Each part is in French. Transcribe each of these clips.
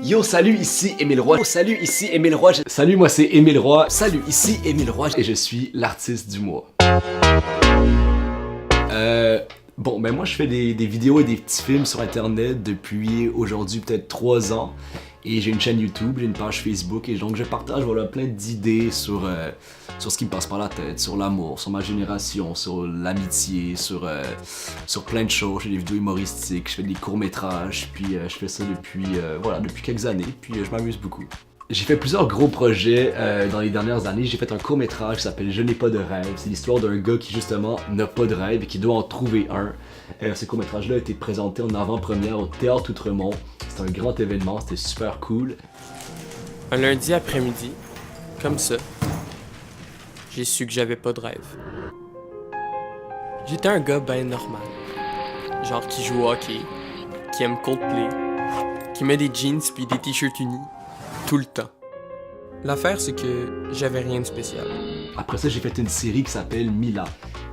Yo, salut, ici Émile Roy. Yo, salut, ici Émile Roy. Salut, moi c'est Émile Roy. Salut, ici Émile Roy. Et je suis l'artiste du mois. Bon, ben moi je fais des vidéos et des petits films sur internet depuis aujourd'hui peut-être 3 ans. Et j'ai une chaîne YouTube, j'ai une page Facebook et donc je partage voilà, plein d'idées sur ce qui me passe par la tête, sur l'amour, sur ma génération, sur l'amitié, sur plein de choses. J'ai des vidéos humoristiques, je fais des courts-métrages, puis je fais ça depuis quelques années, puis je m'amuse beaucoup. J'ai fait plusieurs gros projets dans les dernières années. J'ai fait un court-métrage qui s'appelle Je n'ai pas de rêve. C'est l'histoire d'un gars qui justement n'a pas de rêve et qui doit en trouver un. Ce court-métrage-là a été présenté en avant-première au Théâtre Outremont. C'était un grand événement, c'était super cool. Un lundi après-midi, comme ça, j'ai su que j'avais pas de rêve. J'étais un gars ben normal. Genre qui joue au hockey, qui aime Coldplay, qui met des jeans puis des t-shirts unis. Tout le temps. L'affaire, c'est que j'avais rien de spécial. Après ça, j'ai fait une série qui s'appelle Mila.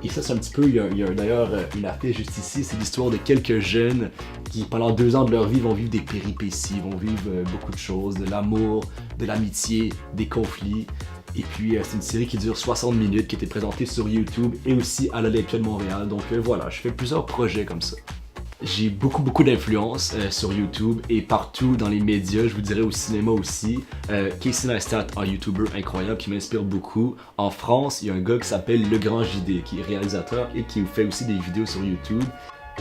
Et ça, c'est un petit peu, il y a d'ailleurs une affiche juste ici, c'est l'histoire de quelques jeunes qui, pendant 2 ans de leur vie, vont vivre des péripéties, vont vivre beaucoup de choses, de l'amour, de l'amitié, des conflits. Et puis, c'est une série qui dure 60 minutes, qui a été présentée sur YouTube et aussi à l'Olympia de Montréal. Donc voilà, je fais plusieurs projets comme ça. J'ai beaucoup d'influence sur YouTube et partout dans les médias, je vous dirais au cinéma aussi. Casey Neistat, un YouTuber incroyable qui m'inspire beaucoup. En France, il y a un gars qui s'appelle Le Grand JD, qui est réalisateur et qui fait aussi des vidéos sur YouTube.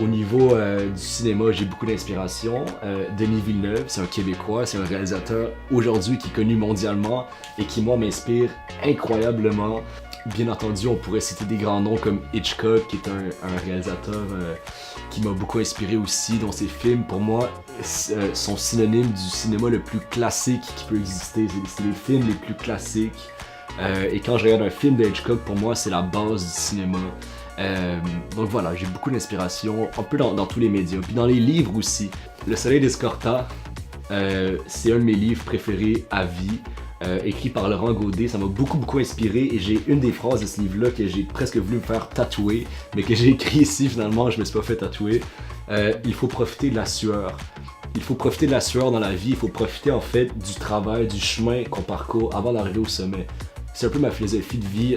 Au niveau du cinéma, j'ai beaucoup d'inspiration. Denis Villeneuve, c'est un Québécois, c'est un réalisateur aujourd'hui qui est connu mondialement et qui, moi, m'inspire incroyablement. Bien entendu, on pourrait citer des grands noms comme Hitchcock, qui est un réalisateur qui m'a beaucoup inspiré aussi, dont ses films, pour moi, sont synonymes du cinéma le plus classique qui peut exister. C'est les films les plus classiques. Et quand je regarde un film de Hitchcock, pour moi, c'est la base du cinéma. Donc voilà, j'ai beaucoup d'inspiration, un peu dans tous les médias. Puis dans les livres aussi. Le Soleil d'Escorta, c'est un de mes livres préférés à vie. Écrit par Laurent Godet, ça m'a beaucoup inspiré et j'ai une des phrases de ce livre-là que j'ai presque voulu me faire tatouer, mais que j'ai écrit ici finalement, je me suis pas fait tatouer. Il faut profiter de la sueur. Il faut profiter de la sueur dans la vie, il faut profiter en fait du travail, du chemin qu'on parcourt avant d'arriver au sommet. C'est un peu ma philosophie de vie.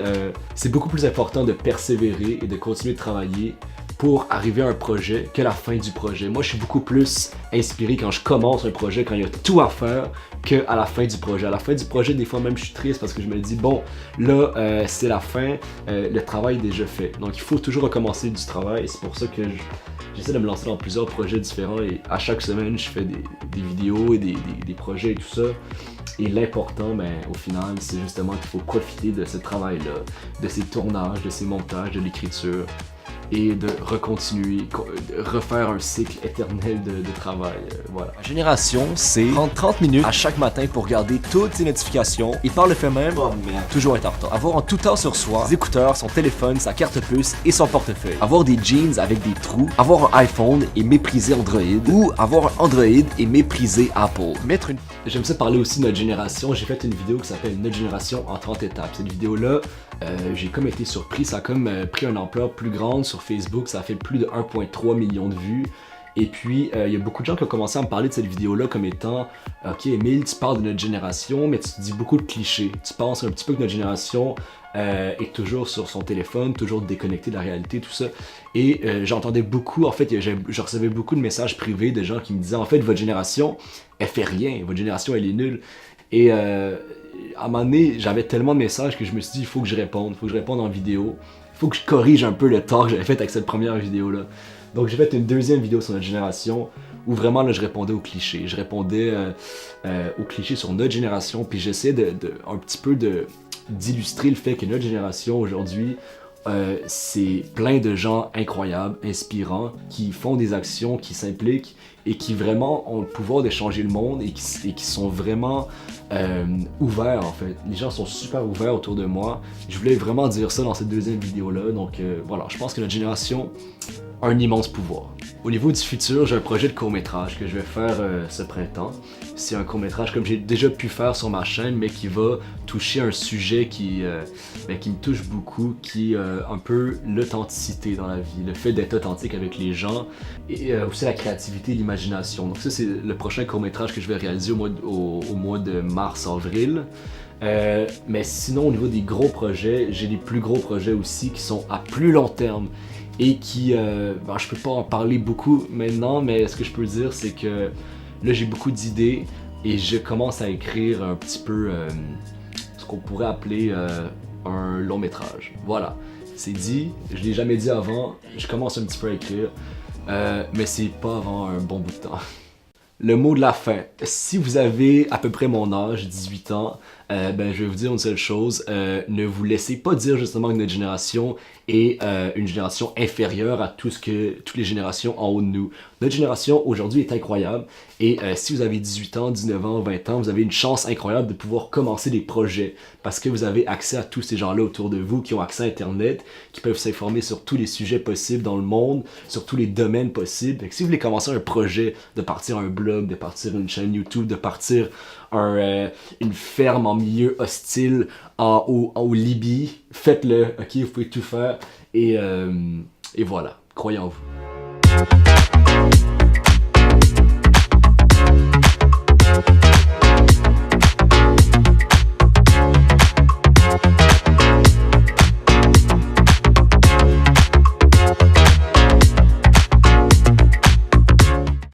C'est beaucoup plus important de persévérer et de continuer de travailler pour arriver à un projet que la fin du projet. Moi, je suis beaucoup plus inspiré quand je commence un projet, quand il y a tout à faire, qu'à la fin du projet. À la fin du projet, des fois même, je suis triste parce que je me dis, bon, là, c'est la fin, le travail est déjà fait. Donc, il faut toujours recommencer du travail et c'est pour ça que j'essaie de me lancer dans plusieurs projets différents et à chaque semaine, je fais des vidéos et des projets et tout ça. Et l'important, au final, c'est justement qu'il faut profiter de ce travail-là, de ces tournages, de ces montages, de l'écriture et de recontinuer, de refaire un cycle éternel de travail. Voilà. Ma génération, c'est prendre 30 minutes à chaque matin pour regarder toutes ses notifications et par le fait même, toujours être en retard. Avoir en tout temps sur soi ses écouteurs, son téléphone, sa carte puce et son portefeuille. Avoir des jeans avec des trous, avoir un iPhone et mépriser Android ou avoir un Android et mépriser Apple. J'aime ça parler aussi de notre génération. J'ai fait une vidéo qui s'appelle Notre génération en 30 étapes. Cette vidéo-là, j'ai comme été surpris. Ça a comme pris une ampleur plus grande sur Facebook. Ça a fait plus de 1,3 million de vues. Et puis, il y a beaucoup de gens qui ont commencé à me parler de cette vidéo-là comme étant « Ok, Émile, tu parles de notre génération, mais tu dis beaucoup de clichés. Tu penses un petit peu que notre génération est toujours sur son téléphone, toujours déconnecté de la réalité, tout ça. » Et j'entendais beaucoup, en fait, je recevais beaucoup de messages privés de gens qui me disaient « En fait, votre génération, elle fait rien. Votre génération, elle est nulle. » Et à un moment donné, j'avais tellement de messages que je me suis dit « Il faut que je réponde. Il faut que je réponde en vidéo. Il faut que je corrige un peu le tort que j'avais fait avec cette première vidéo-là. » Donc j'ai fait une deuxième vidéo sur notre génération où vraiment là je répondais aux clichés. Je répondais aux clichés sur notre génération puis j'essayais un petit peu d'illustrer le fait que notre génération aujourd'hui c'est plein de gens incroyables, inspirants, qui font des actions, qui s'impliquent et qui vraiment ont le pouvoir de changer le monde et qui sont vraiment ouverts en fait. Les gens sont super ouverts autour de moi. Je voulais vraiment dire ça dans cette deuxième vidéo là. Donc voilà, je pense que notre génération a un immense pouvoir. Au niveau du futur, j'ai un projet de court-métrage que je vais faire ce printemps. C'est un court-métrage comme j'ai déjà pu faire sur ma chaîne, mais qui va toucher un sujet qui me touche beaucoup, qui est un peu l'authenticité dans la vie, le fait d'être authentique avec les gens, et aussi la créativité et l'imagination. Donc ça, c'est le prochain court-métrage que je vais réaliser au mois de mars-avril. Mais sinon, au niveau des gros projets, j'ai des plus gros projets aussi qui sont à plus long terme et qui, je peux pas en parler beaucoup maintenant, mais ce que je peux dire, c'est que là, j'ai beaucoup d'idées et je commence à écrire un petit peu ce qu'on pourrait appeler un long métrage. Voilà, c'est dit, je l'ai jamais dit avant, je commence un petit peu à écrire, mais c'est pas avant un bon bout de temps. Le mot de la fin. Si vous avez à peu près mon âge, 18 ans, je vais vous dire une seule chose. Ne vous laissez pas dire justement que notre génération est une génération inférieure à toutes les générations en haut de nous. Notre génération aujourd'hui est incroyable et si vous avez 18 ans, 19 ans, 20 ans, vous avez une chance incroyable de pouvoir commencer des projets parce que vous avez accès à tous ces gens-là autour de vous qui ont accès à Internet, qui peuvent s'informer sur tous les sujets possibles dans le monde, sur tous les domaines possibles. Donc, si vous voulez commencer un projet, de partir un blog, de partir une chaîne YouTube, de partir une ferme en milieu hostile au Libye, faites-le, ok, vous pouvez tout faire et voilà, croyez en vous.